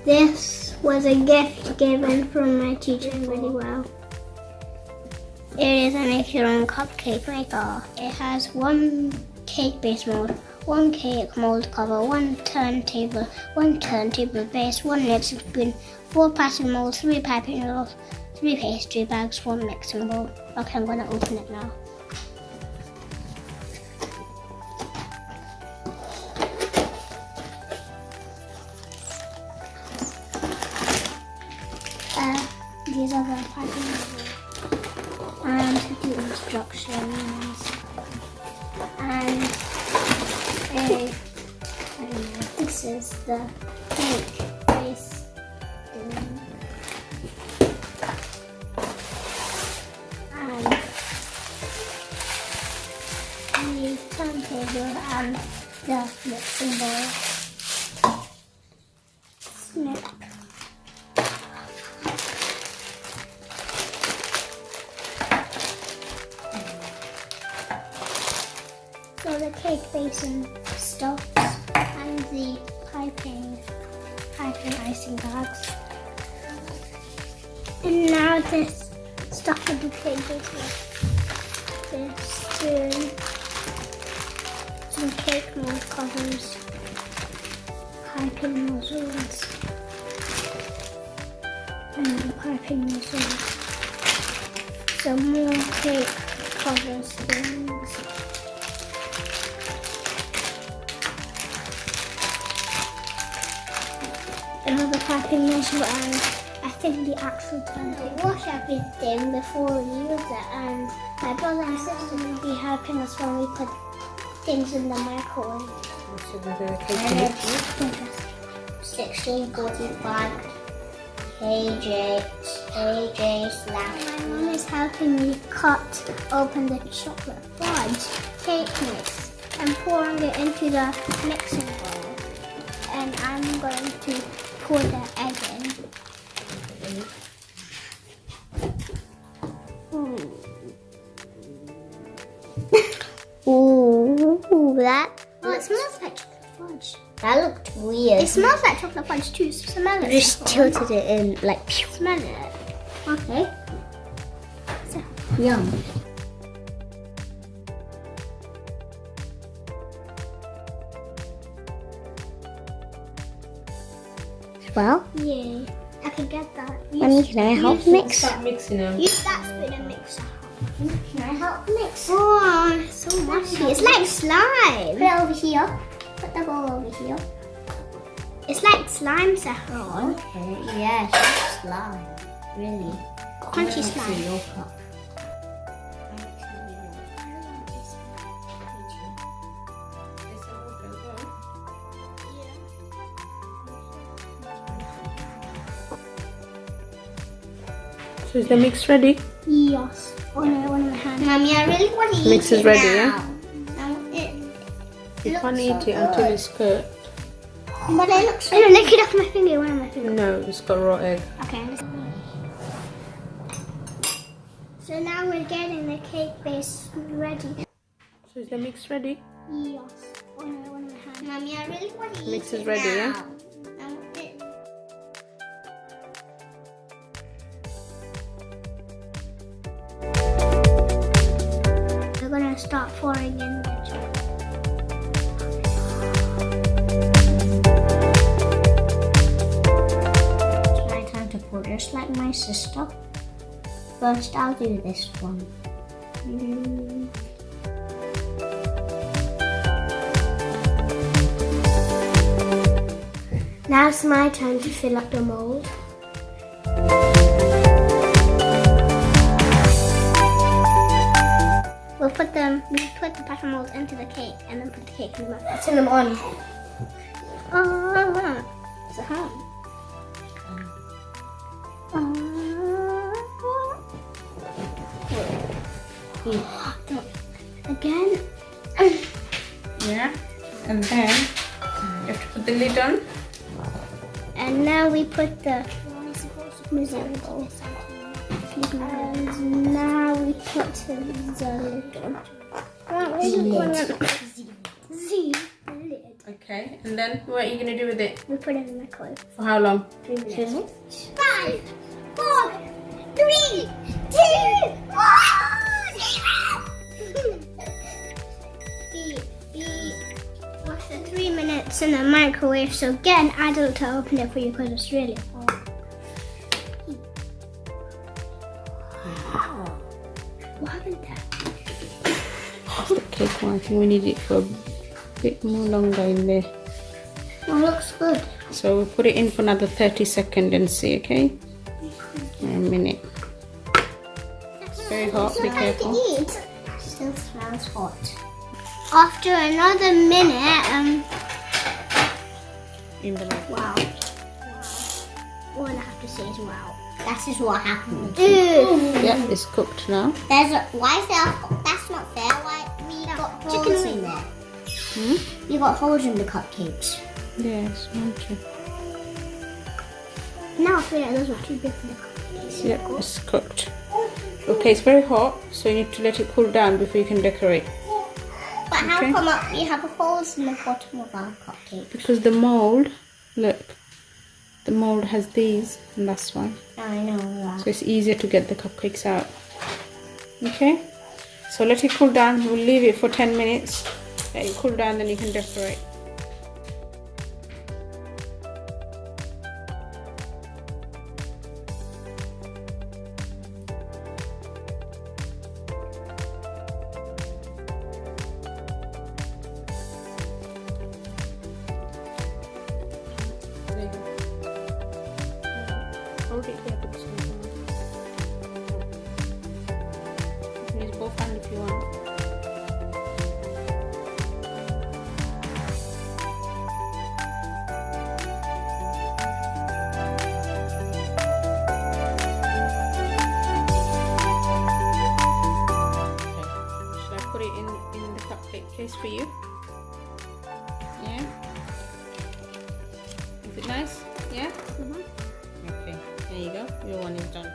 This was a gift given from my teacher really well. It is a make your own cupcake maker. It has one cake base mold, one cake mold cover, one turntable base, one mixing spoon, 4 pastry molds, 3 piping noodles, 3 pastry bags, 1 mixing bowl. Okay, I'm gonna open it now. These are the piping noodles. And the instructions. And I don't know, this is the cake base. And the turntable and the mixing bowl. Snip. So the cake basin stops and the piping icing bags. And now this stuff for the cake basin. This some cake mold covers, piping nozzles, and the piping nozzles. Some more cake covers things. Another piping nozzle, and I think the actual turntable. Wash everything before we use it, and my brother and sister will be helping us when we put things in the microwave. And it's 1645 KJ/. My mum is helping me cut open the chocolate fudge cake mix and pouring it into the mixing bowl. And I'm going to pour the egg in. Ooh, that. Oh, it smells like chocolate fudge. That looked weird. It smells like chocolate fudge too. Smell it. Just tilted it in like. Pew. Smell it. Okay. So, Yum. Well, yeah, I can get that. Mommy, can I help mix? Start mixing them. Use that spoon and mix it. Can I help mix? Oh, it's so mushy. It's like slime. Put it over here. Put the bowl over here. It's like slime, Sahara. Okay, yes, it's slime. Really. Crunchy slime. Your cup. So is the mix ready? Yes. Oh no, one of my hands. Mommy, I really want to eat Mix is it ready, now. You can't eat it until it's cooked. But it looks so Oh no, lick it off my finger, one of my fingers. No, it's got raw egg. Okay. So now we're getting the cake base ready. So is the mix ready? Yes. Oh no, one of my hands. Mommy, I really want to eat Mix it is ready, now. yeah? We're gonna start pouring in the chocolate. It's my time to pour, just like my sister. First, I'll do this one. Now it's my turn to fill up the mold. We put the pepper mold into the cake and then put the cake in the mouth. Turn them on. Oh, it's a hum. Again. Yeah. And then you have to put the lid on. And now we put the miserable. And now we put the lid on. Z lid. Okay. Okay, and then what are you going to do with it? We put it in the microwave. For how long? 3 minutes. 5, 4, 3, 2, 1. After 3 minutes in the microwave, so get an adult to open it for you because it's really hot. What happened there? The cake one. I think we need it for a bit more longer in there. Oh, looks good. So we'll put it in for another 30 seconds and see, okay? A minute. It's very hot, be careful. Still smells hot. After another minute, In the microwave. wow. All I have to say is wow. That is what happened. Yeah, it's cooked now. Why is there? That's not fair. Why we got holes in there? You got holes in the cupcakes. Yes, okay. Now I feel like those are too big for the cupcakes. Yeah, it's cooked. Okay, it's very hot, so you need to let it cool down before you can decorate. But how Okay. come we have holes in the bottom of our cupcake? Because the mold, look, the mold has these, and that's why. I know that. So it's easier to get the cupcakes out. Okay, so let it cool down. We'll leave it for 10 minutes. Let it cool down, then you can decorate. There you go. Hold it here because you can use both hands if you want. Should I put it in the cupcake case for you? Yeah? Is it nice? Yeah? Okay, there you go. Your one is done.